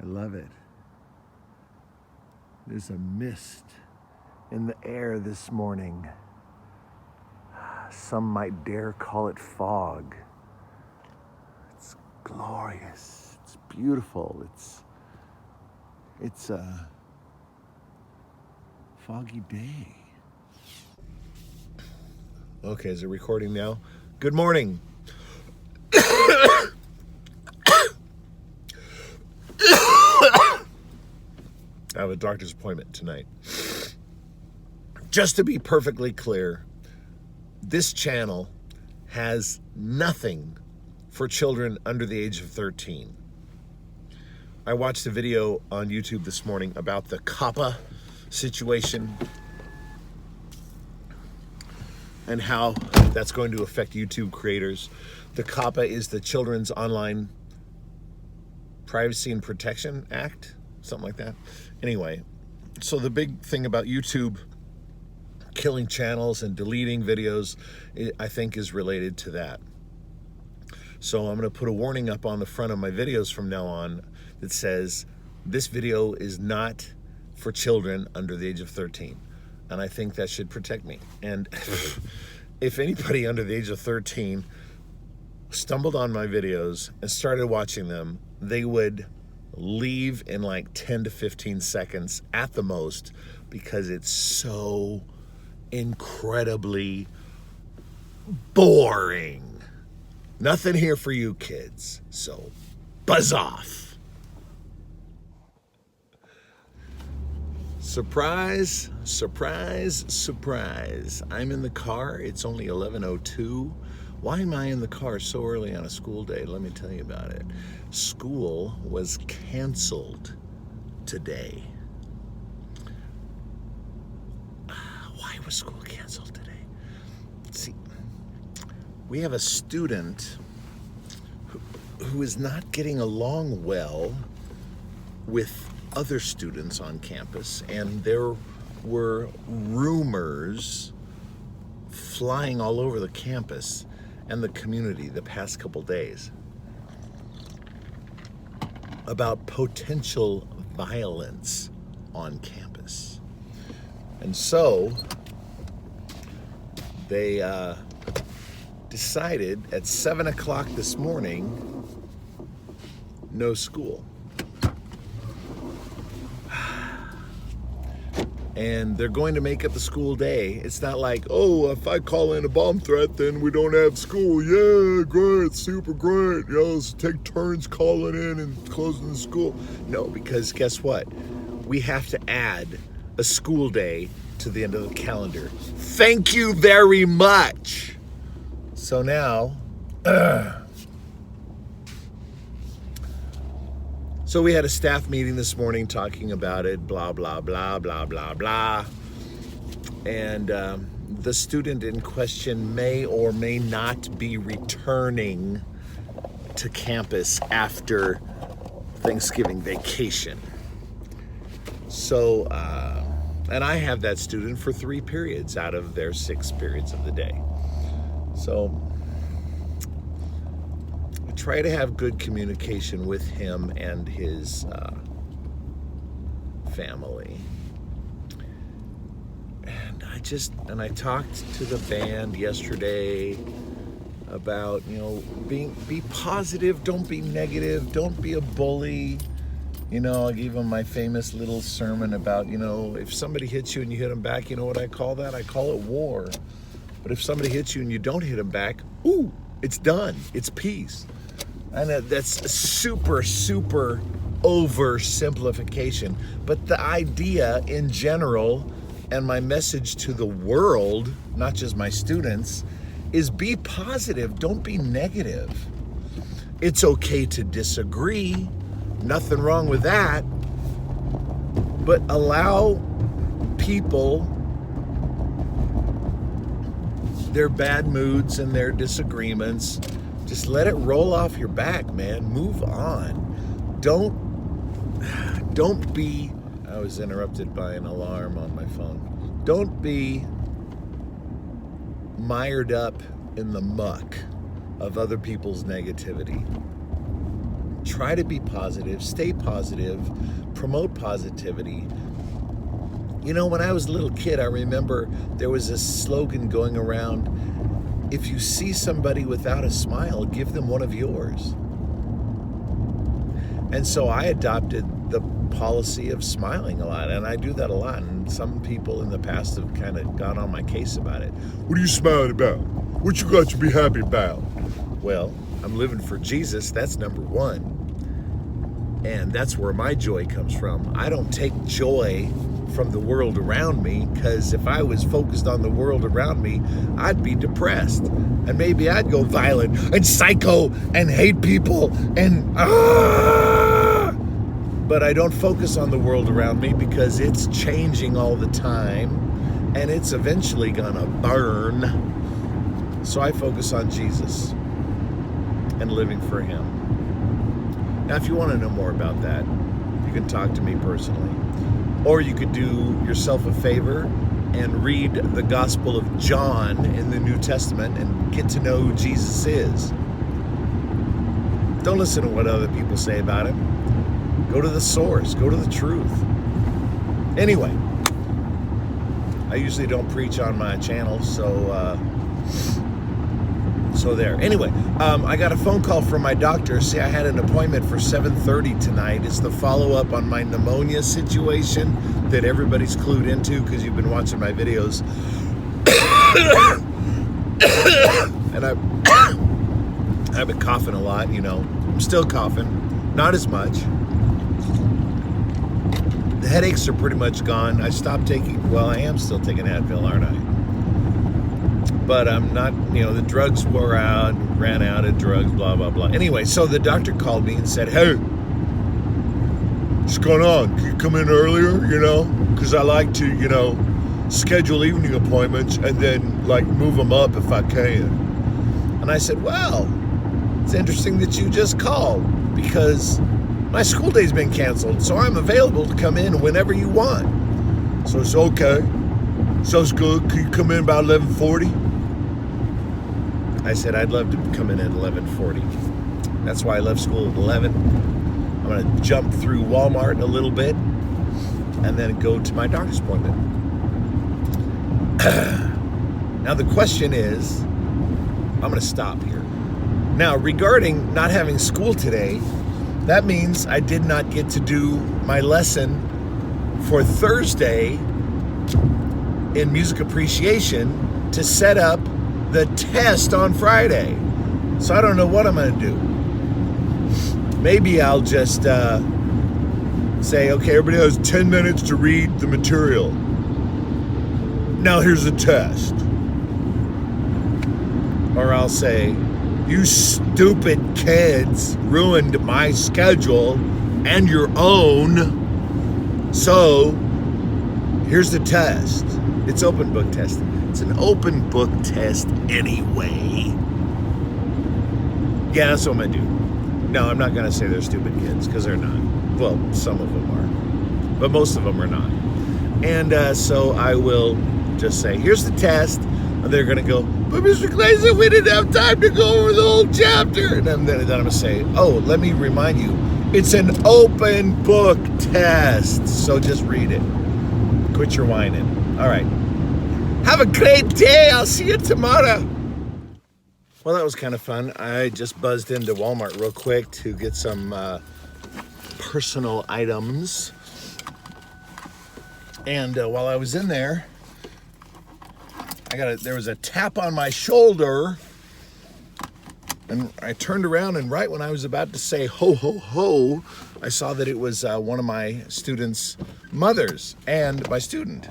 love it. There's a mist in the air this morning. Some might dare call it fog. It's glorious. It's beautiful. It's a foggy day. Okay, is it recording now? Good morning. I have a doctor's appointment tonight. Just to be perfectly clear, this channel has nothing for children under the age of 13. I watched a video on YouTube this morning about the COPPA situation and how that's going to affect YouTube creators. The COPPA is the Children's Online Privacy and Protection Act, something like that. Anyway, so the big thing about YouTube killing channels and deleting videos, I think, is related to that. So I'm going to put a warning up on the front of my videos from now on that says this video is not for children under the age of 13. And I think that should protect me. And if anybody under the age of 13 stumbled on my videos and started watching them, they would leave in like 10 to 15 seconds at the most, because it's so incredibly boring. Nothing here for you kids, so buzz off. Surprise, surprise, surprise. I'm in the car. It's only 11:02. Why am I in the car so early on a school day? Let me tell you about it. School was canceled today. Why was school canceled today? See, we have a student who is not getting along well with other students on campus, and there were rumors flying all over the campus and the community the past couple days about potential violence on campus. And so they decided at 7 o'clock this morning, no school. And they're going to make up the school day. It's not like, oh, if I call in a bomb threat, then we don't have school. Yeah, great, super great. Yeah, let's take turns calling in and closing the school. No, because guess what? We have to add a school day to the end of the calendar. Thank you very much. So now, so we had a staff meeting this morning talking about it, blah, blah, blah, blah, blah, blah. And the student in question may or may not be returning to campus after Thanksgiving vacation. So, and I have that student for 3 periods out of their 6 periods of the day. So I try to have good communication with him and his family. And I talked to the band yesterday about, be positive, don't be negative, don't be a bully. I gave them my famous little sermon about, if somebody hits you and you hit them back, you know what I call that? I call it war. But if somebody hits you and you don't hit them back, ooh, it's done. It's peace. And that's super, super oversimplification. But the idea in general, and my message to the world, not just my students, is be positive, don't be negative. It's okay to disagree, nothing wrong with that, but allow people their bad moods and their disagreements. Just let it roll off your back, man. Move on. Don't be, I was interrupted by an alarm on my phone. Don't be mired up in the muck of other people's negativity. Try to be positive, stay positive, promote positivity. You know, when I was a little kid, I remember there was a slogan going around, if you see somebody without a smile, give them one of yours. And so I adopted the policy of smiling a lot, and I do that a lot. And some people in the past have kind of gone on my case about it. What are you smiling about? What you got to be happy about? Well, I'm living for Jesus. That's number one. And that's where my joy comes from. I don't take joy from the world around me, because if I was focused on the world around me, I'd be depressed. And maybe I'd go violent and psycho and hate people and But I don't focus on the world around me because it's changing all the time and it's eventually gonna burn. So I focus on Jesus and living for him. Now, if you want to know more about that, you can talk to me personally. Or you could do yourself a favor and read the Gospel of John in the New Testament and get to know who Jesus is. Don't listen to what other people say about him. Go to the source. Go to the truth. Anyway, I usually don't preach on my channel, so there. Anyway, I got a phone call from my doctor. See, I had an appointment for 7:30 tonight. It's the follow-up on my pneumonia situation that everybody's clued into because you've been watching my videos. And I've been coughing a lot, you know. I'm still coughing, not as much. The headaches are pretty much gone. I stopped taking, well, I am still taking Advil, aren't I? But I'm not, you know, the drugs wore out, ran out of drugs, blah, blah, blah. Anyway, so the doctor called me and said, hey, what's going on? Can you come in earlier, you know? Because I like to, you know, schedule evening appointments and then, like, move them up if I can. And I said, well, it's interesting that you just called because my school day's been canceled, so I'm available to come in whenever you want. So it's okay. Sounds good. Can you come in about 11:40? I said, I'd love to come in at 11:40. That's why I left school at 11. I'm going to jump through Walmart a little bit and then go to my doctor's appointment. Now the question is, I'm going to stop here. Now, regarding not having school today, that means I did not get to do my lesson for Thursday in music appreciation to set up the test on Friday. So I don't know what I'm going to do. Maybe I'll just say, okay, everybody has 10 minutes to read the material. Now here's the test. Or I'll say, you stupid kids ruined my schedule and your own. So here's the test. It's open book testing. It's an open book test anyway. Yeah, that's what I'm going to do. No, I'm not going to say they're stupid kids because they're not. Well, some of them are. But most of them are not. And so I will just say, here's the test. And they're going to go, but Mr. Clay said we didn't have time to go over the whole chapter. And then I'm going to say, oh, let me remind you, it's an open book test. So just read it. Quit your whining. All right. Have a great day. I'll see you tomorrow. Well, that was kind of fun. I just buzzed into Walmart real quick to get some personal items. And while I was in there, there was a tap on my shoulder, and I turned around, and right when I was about to say ho, ho, ho, I saw that it was one of my students' mothers and my student.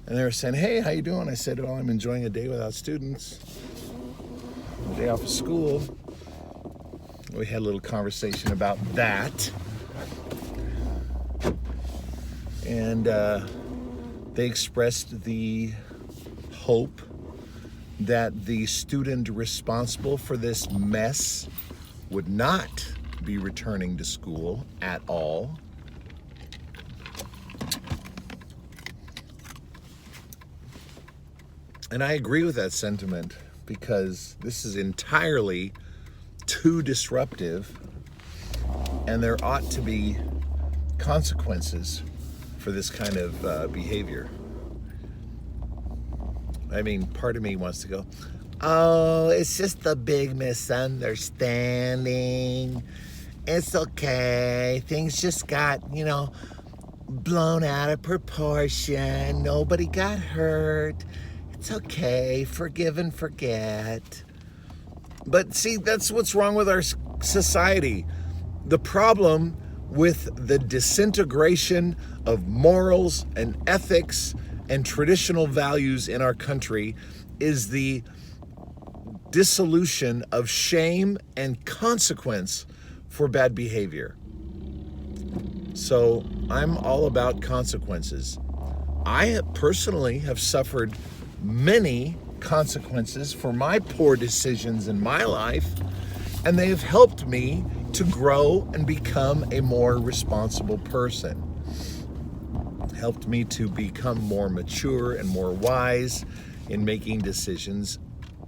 And they were saying, hey, how you doing? I said, well, I'm enjoying a day without students, a day off of school. We had a little conversation about that. And they expressed the hope that the student responsible for this mess would not be returning to school at all. And I agree with that sentiment because this is entirely too disruptive And there ought to be consequences for this kind of behavior. I mean, part of me wants to go, oh, it's just a big misunderstanding. It's okay. Things just got, blown out of proportion. Nobody got hurt. It's okay. Forgive and forget. But see, that's what's wrong with our society. The problem with the disintegration of morals and ethics and traditional values in our country is the dissolution of shame and consequence for bad behavior. So I'm all about consequences. I personally have suffered many consequences for my poor decisions in my life, and they have helped me to grow and become a more responsible person. Helped me to become more mature and more wise in making decisions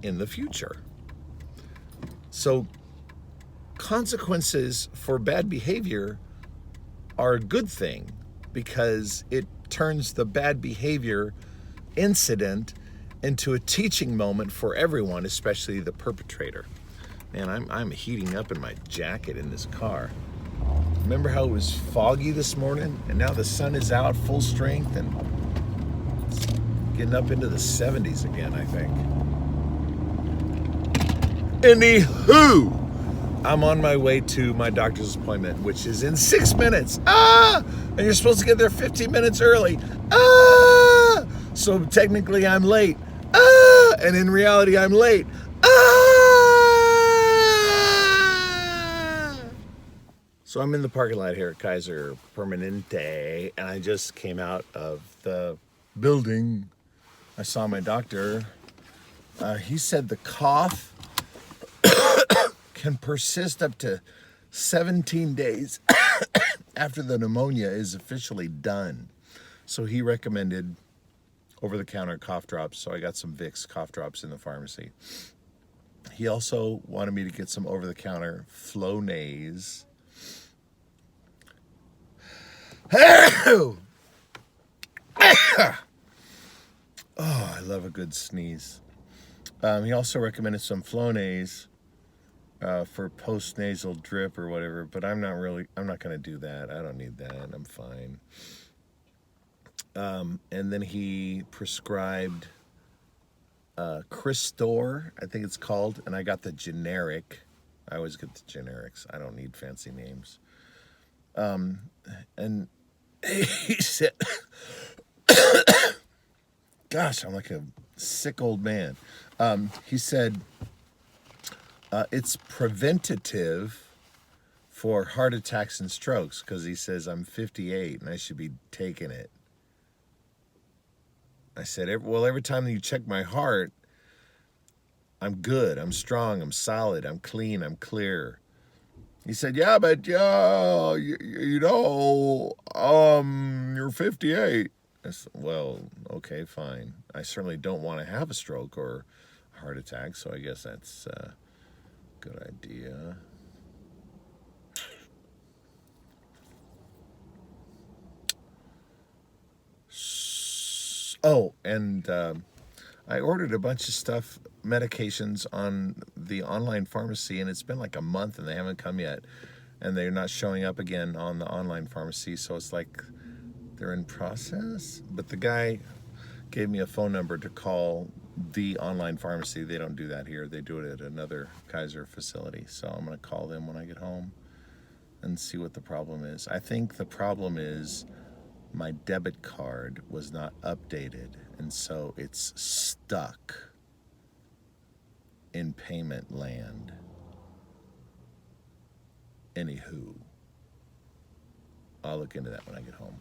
in the future. So consequences for bad behavior are a good thing because it turns the bad behavior incident into a teaching moment for everyone, especially the perpetrator. Man, I'm heating up in my jacket in this car. Remember how it was foggy this morning, and now the sun is out full strength and it's getting up into the 70s again, I think. Anywho, I'm on my way to my doctor's appointment, which is in 6 minutes. And you're supposed to get there 15 minutes early. So technically I'm late. And in reality I'm late. So I'm in the parking lot here at Kaiser Permanente, and I just came out of the building. I saw my doctor. He said the cough can persist up to 17 days after the pneumonia is officially done. So he recommended over-the-counter cough drops, so I got some Vicks cough drops in the pharmacy. He also wanted me to get some over-the-counter Flonase. Oh, I love a good sneeze. He also recommended some Flonase for post-nasal drip or whatever, but I'm not going to do that. I don't need that. I'm fine. And then he prescribed Cristor, I think it's called, and I got the generic. I always get the generics. I don't need fancy names. And he said, gosh, I'm like a sick old man. He said, it's preventative for heart attacks and strokes because he says I'm 58 and I should be taking it. I said, well, every time you check my heart, I'm good, I'm strong, I'm solid, I'm clean, I'm clear. He said, yeah, but you're 58. I said, well, okay, fine. I certainly don't want to have a stroke or a heart attack, so I guess that's a good idea. Oh, and I ordered a bunch of stuff, medications on the online pharmacy, and it's been like a month and they haven't come yet. And they're not showing up again on the online pharmacy, so it's like they're in process. But the guy gave me a phone number to call the online pharmacy. They don't do that here. They do it at another Kaiser facility. So I'm going to call them when I get home and see what the problem is. I think the problem is my debit card was not updated, and so it's stuck in payment land. Anywho, I'll look into that when I get home.